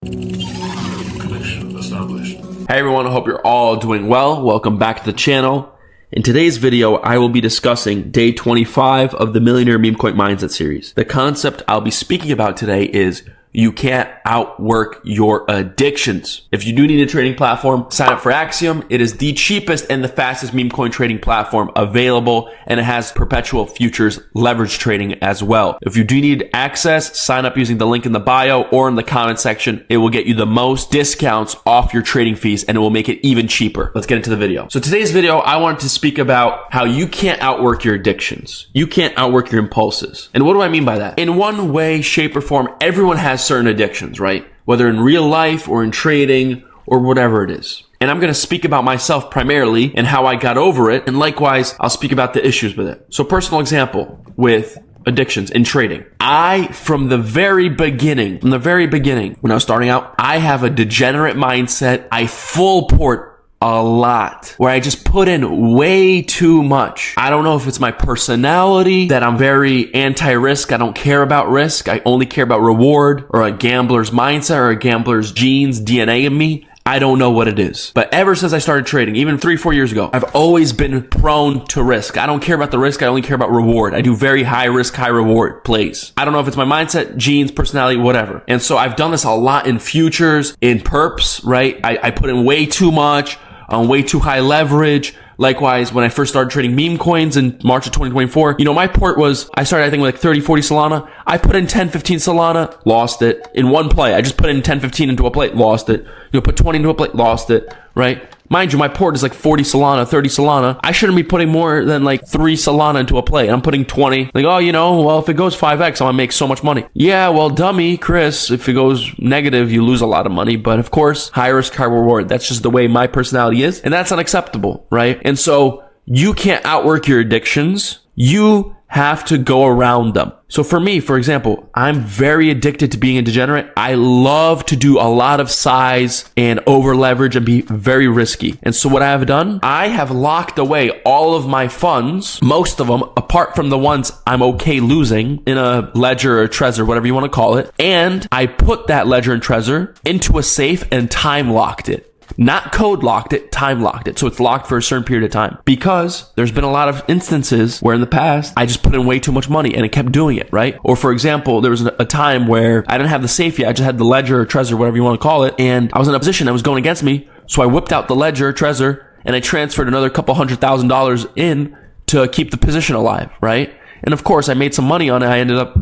Connection established. Hey everyone, I hope you're all doing well. Welcome back to the channel. In today's video, I will be discussing day 25 of the Millionaire Memecoin Mindset series. The concept I'll be speaking about today is you can't outwork your addictions. If you do need a trading platform, sign up for Axiom. It is the cheapest and the fastest meme coin trading platform available, and it has perpetual futures leverage trading as well. If you do need access, sign up using the link in the bio or in the comment section. It will get you the most discounts off your trading fees, and it will make it even cheaper. Let's get into the video. So today's video, I wanted to speak about how you can't outwork your addictions. You can't outwork your impulses. And what do I mean by that? In one way, shape, or form, everyone has certain addictions, right? Whether in real life or in trading or whatever it is. And I'm going to speak about myself primarily and how I got over it. And likewise, I'll speak about the issues with it. So personal example with addictions in trading. From the very beginning, when I was starting out, I have a degenerate mindset. I full port a lot, where I just put in way too much. I don't know if it's my personality that I'm very anti-risk. I don't care about risk. I only care about reward, or a gambler's mindset, or a gambler's genes, DNA in me. I don't know what it is. But ever since I started trading, even 3-4 years ago, I've always been prone to risk. I don't care about the risk. I only care about reward. I do very high risk, high reward plays. I don't know if it's my mindset, genes, personality, whatever. And so I've done this a lot in futures, in perps, right? I put in way too much, on way too high leverage. Likewise, when I first started trading meme coins in March of 2024, my port was, I started, I think, with like 30, 40 Solana. I put in 10, 15 Solana, lost it in one play. I just put in 10, 15 into a play, lost it. Put 20 into a play, lost it, right? Mind you, my port is like 40 Solana, 30 Solana. I shouldn't be putting more than like 3 Solana into a play. And I'm putting 20. Like, well, if it goes 5x, I'm gonna make so much money. Yeah, well, dummy, Chris, if it goes negative, you lose a lot of money. But of course, high risk, high reward. That's just the way my personality is. And that's unacceptable, right? And so you can't outwork your addictions. You have to go around them. So for me, for example, I'm very addicted to being a degenerate. I love to do a lot of size and over leverage and be very risky. And so what I have done, I have locked away all of my funds, most of them, apart from the ones I'm okay losing, in a ledger or Trezor, whatever you want to call it. And I put that ledger and Trezor into a safe and time locked it. Not code locked it, time locked it. So it's locked for a certain period of time. Because there's been a lot of instances where in the past, I just put in way too much money and it kept doing it, right? Or for example, there was a time where I didn't have the safe yet. I just had the ledger or Trezor, whatever you want to call it. And I was in a position that was going against me. So I whipped out the ledger or Trezor and I transferred another couple $100,000 in to keep the position alive, right? And of course, I made some money on it. I ended up,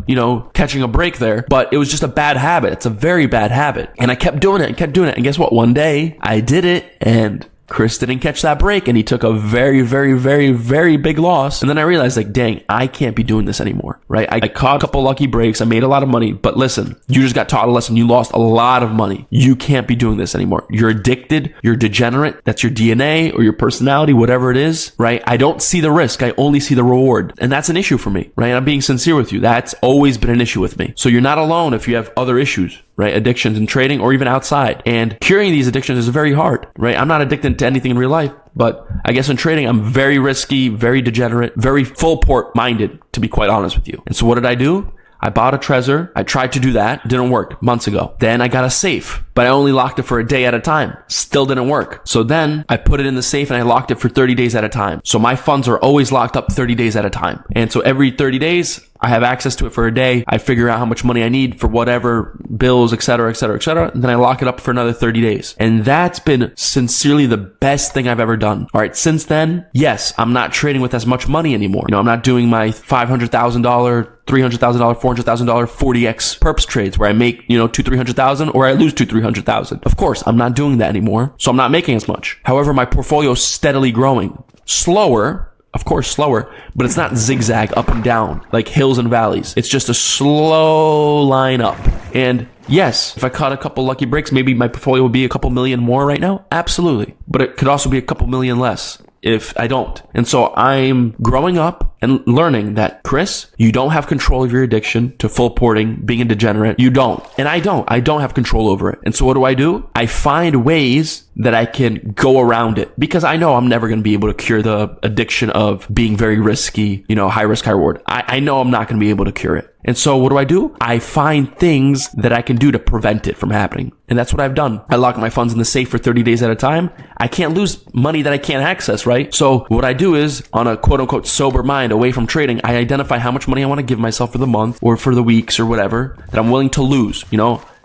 catching a break there, but it was just a bad habit. It's a very bad habit. And I kept doing it and kept doing it. And guess what? One day I did it and Chris didn't catch that break and he took a very, very, very, very big loss. And then I realized, like, dang, I can't be doing this anymore, right? I caught a couple lucky breaks. I made a lot of money, but listen, you just got taught a lesson. You lost a lot of money. You can't be doing this anymore. You're addicted. You're degenerate. That's your DNA or your personality, whatever it is, right? I don't see the risk. I only see the reward. And that's an issue for me, right? I'm being sincere with you. That's always been an issue with me. So you're not alone if you have other issues, right? Addictions in trading or even outside. And curing these addictions is very hard, right? I'm not addicted to anything in real life, but I guess in trading, I'm very risky, very degenerate, very full port minded, to be quite honest with you. And so what did I do? I bought a Trezor. I tried to do that. Didn't work months ago. Then I got a safe, but I only locked it for a day at a time. Still didn't work. So then I put it in the safe and I locked it for 30 days at a time. So my funds are always locked up 30 days at a time. And so every 30 days, I have access to it for a day. I figure out how much money I need for whatever bills, et cetera, et cetera, et cetera. And then I lock it up for another 30 days. And that's been sincerely the best thing I've ever done. All right. Since then, yes, I'm not trading with as much money anymore. I'm not doing my $500,000, $300,000, $400,000, 40x perps trades where I make, $200,000-300,000 or I lose $200,000-300,000. Of course, I'm not doing that anymore. So I'm not making as much. However, my portfolio is steadily growing. Slower, of course, slower, but it's not zigzag up and down like hills and valleys. It's just a slow line up. And yes, if I caught a couple lucky breaks, maybe my portfolio would be a couple million more right now. Absolutely. But it could also be a couple million less if I don't. And so I'm growing up. and learning that, Chris, you don't have control of your addiction to full porting, being a degenerate. You don't. And I don't have control over it. And so what do? I find ways that I can go around it, because I know I'm never going to be able to cure the addiction of being very risky, high risk, high reward. I know I'm not going to be able to cure it. And so what do? I find things that I can do to prevent it from happening. And that's what I've done. I lock my funds in the safe for 30 days at a time. I can't lose money that I can't access, right? So what I do is, on a quote unquote sober mind away from trading, I identify how much money I want to give myself for the month or for the weeks or whatever that I'm willing to lose,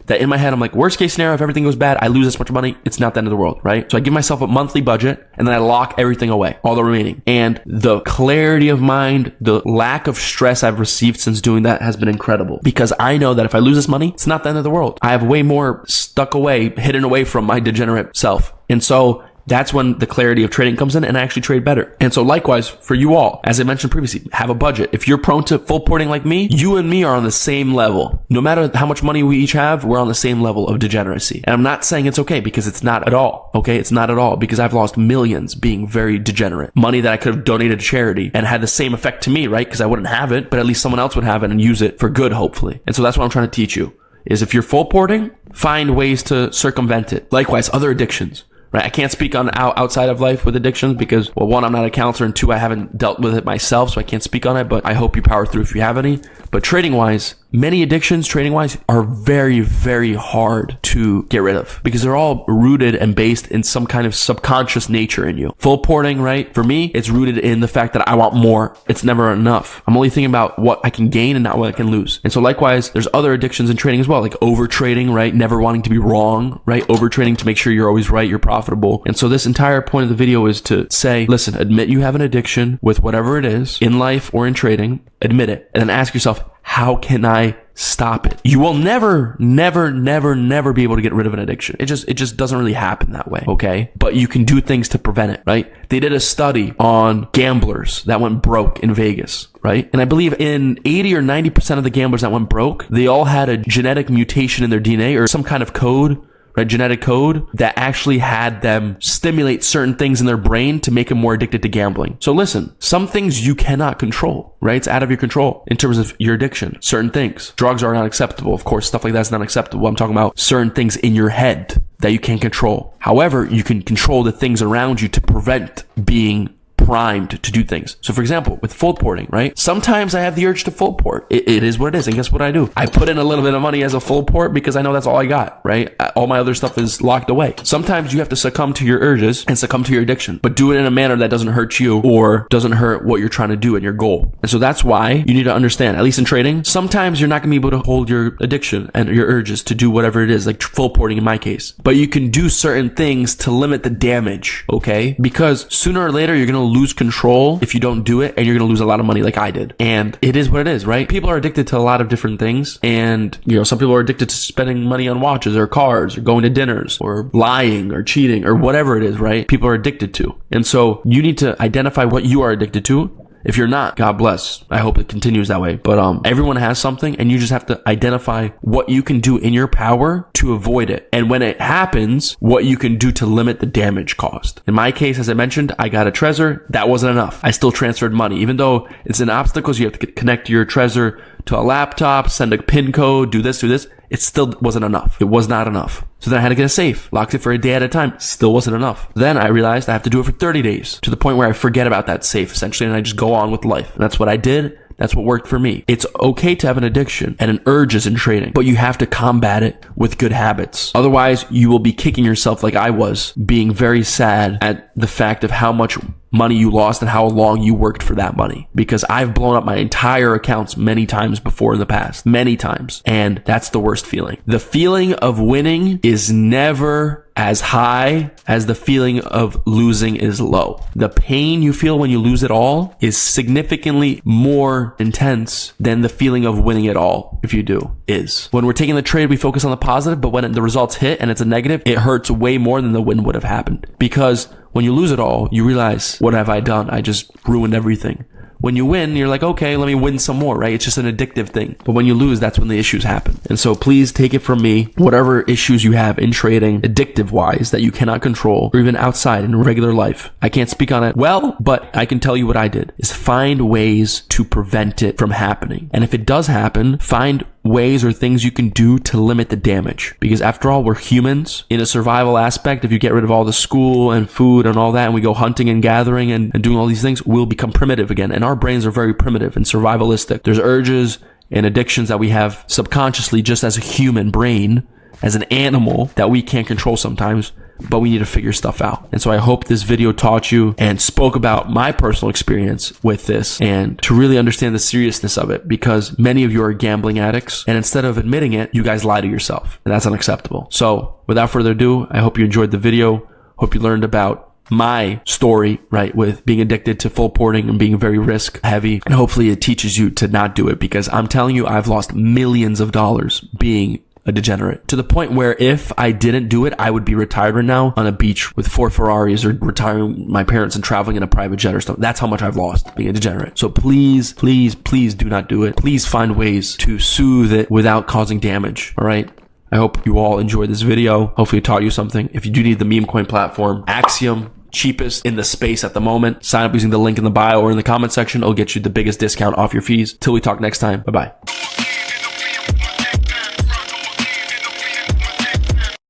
that in my head, I'm like, worst case scenario, if everything goes bad, I lose this much money, it's not the end of the world, right? So I give myself a monthly budget, and then I lock everything away, all the remaining. And the clarity of mind, the lack of stress I've received since doing that has been incredible, because I know that if I lose this money, it's not the end of the world. I have way more stuck away, hidden away from my degenerate self. And so that's when the clarity of trading comes in, and I actually trade better. And so likewise for you all, as I mentioned previously, have a budget. If you're prone to full porting like me, you and me are on the same level. No matter how much money we each have, we're on the same level of degeneracy. And I'm not saying it's okay, because it's not at all. Okay? It's not at all, because I've lost millions being very degenerate. Money that I could have donated to charity and had the same effect to me, right? Because I wouldn't have it, but at least someone else would have it and use it for good, hopefully. And so that's what I'm trying to teach you, is if you're full porting, find ways to circumvent it. Likewise, other addictions. Right? I can't speak on outside of life with addictions because, well, one, I'm not a counselor, and two, I haven't dealt with it myself, so I can't speak on it, but I hope you power through if you have any. But trading-wise, many addictions, trading-wise, are very, very hard to get rid of, because they're all rooted and based in some kind of subconscious nature in you. Full porting, right? For me, it's rooted in the fact that I want more. It's never enough. I'm only thinking about what I can gain and not what I can lose. And so likewise, there's other addictions in trading as well, like over trading, right? Never wanting to be wrong, right? Over trading to make sure you're always right, you're profitable. And so this entire point of the video is to say, listen, admit you have an addiction with whatever it is in life or in trading, admit it, and then ask yourself, how can I stop it? You will never be able to get rid of an addiction. It just doesn't really happen that way, okay? But you can do things to prevent it, right? They did a study on gamblers that went broke in Vegas, right? And I believe in 80 or 90% of the gamblers that went broke, they all had a genetic mutation in their DNA or some kind of code, right? Genetic code that actually had them stimulate certain things in their brain to make them more addicted to gambling. So listen, some things you cannot control, right? It's out of your control in terms of your addiction. Certain things. Drugs are not acceptable. Of course, stuff like that's not acceptable. I'm talking about certain things in your head that you can't control. However, you can control the things around you to prevent being primed to do things. So for example, with full porting, right? Sometimes I have the urge to full port. It is what it is. And guess what I do? I put in a little bit of money as a full port because I know that's all I got, right? All my other stuff is locked away. Sometimes you have to succumb to your urges and succumb to your addiction, but do it in a manner that doesn't hurt you or doesn't hurt what you're trying to do and your goal. And so that's why you need to understand, at least in trading, sometimes you're not going to be able to hold your addiction and your urges to do whatever it is, like full porting in my case. But you can do certain things to limit the damage, okay? Because sooner or later, you're going to lose control if you don't do it, and you're going to lose a lot of money like I did. And it is what it is, right? People are addicted to a lot of different things. And, some people are addicted to spending money on watches or cars or going to dinners or lying or cheating or whatever it is, right? People are addicted to. And so you need to identify what you are addicted to. If you're not, God bless. I hope it continues that way. But everyone has something, and you just have to identify what you can do in your power to avoid it. And when it happens, what you can do to limit the damage caused. In my case, as I mentioned, I got a Trezor. That wasn't enough. I still transferred money. Even though it's an obstacle, so you have to connect your Trezor to a laptop, send a PIN code, do this. It still wasn't enough. It was not enough. So then I had to get a safe, locked it for a day at a time. Still wasn't enough. Then I realized I have to do it for 30 days to the point where I forget about that safe essentially, and I just go on with life. And that's what I did. That's what worked for me. It's okay to have an addiction and an urges in trading, but you have to combat it with good habits. Otherwise, you will be kicking yourself like I was, being very sad at the fact of how much money you lost and how long you worked for that money. Because I've blown up my entire accounts many times before in the past. Many times. And that's the worst feeling. The feeling of winning is never as high as the feeling of losing is low. The pain you feel when you lose it all is significantly more intense than the feeling of winning it all, if you do, is. When we're taking the trade, we focus on the positive, but when the results hit and it's a negative, it hurts way more than the win would have happened. Because when you lose it all, you realize, what have I done? I just ruined everything. when you win, you're like, okay, let me win some more, right? It's just an addictive thing. But when you lose, that's when the issues happen. And so please take it from me, whatever issues you have in trading, addictive wise, that you cannot control, or even outside in regular life. I can't speak on it well, but I can tell you what I did is find ways to prevent it from happening. And if it does happen, find ways or things you can do to limit the damage. Because after all, we're humans. In a survival aspect, if you get rid of all the school and food and all that, and we go hunting and gathering and doing all these things, we'll become primitive again. And our brains are very primitive and survivalistic. There's urges and addictions that we have subconsciously just as a human brain, as an animal, that we can't control sometimes, but we need to figure stuff out. And so I hope this video taught you and spoke about my personal experience with this and to really understand the seriousness of it, because many of you are gambling addicts, and instead of admitting it, you guys lie to yourself, and that's unacceptable. So without further ado, I hope you enjoyed the video. Hope you learned about my story, right, with being addicted to full porting and being very risk heavy. And hopefully it teaches you to not do it, because I'm telling you, I've lost millions of dollars being a degenerate, to the point where if I didn't do it, I would be retired right now on a beach with 4 Ferraris, or retiring my parents and traveling in a private jet or stuff. That's how much I've lost being a degenerate. So please, please, please do not do it. Please find ways to soothe it without causing damage. All right. I hope you all enjoyed this video. Hopefully it taught you something. If you do need the Memecoin platform, Axiom, cheapest in the space at the moment. Sign up using the link in the bio or in the comment section. It'll get you the biggest discount off your fees. Till we talk next time. Bye-bye.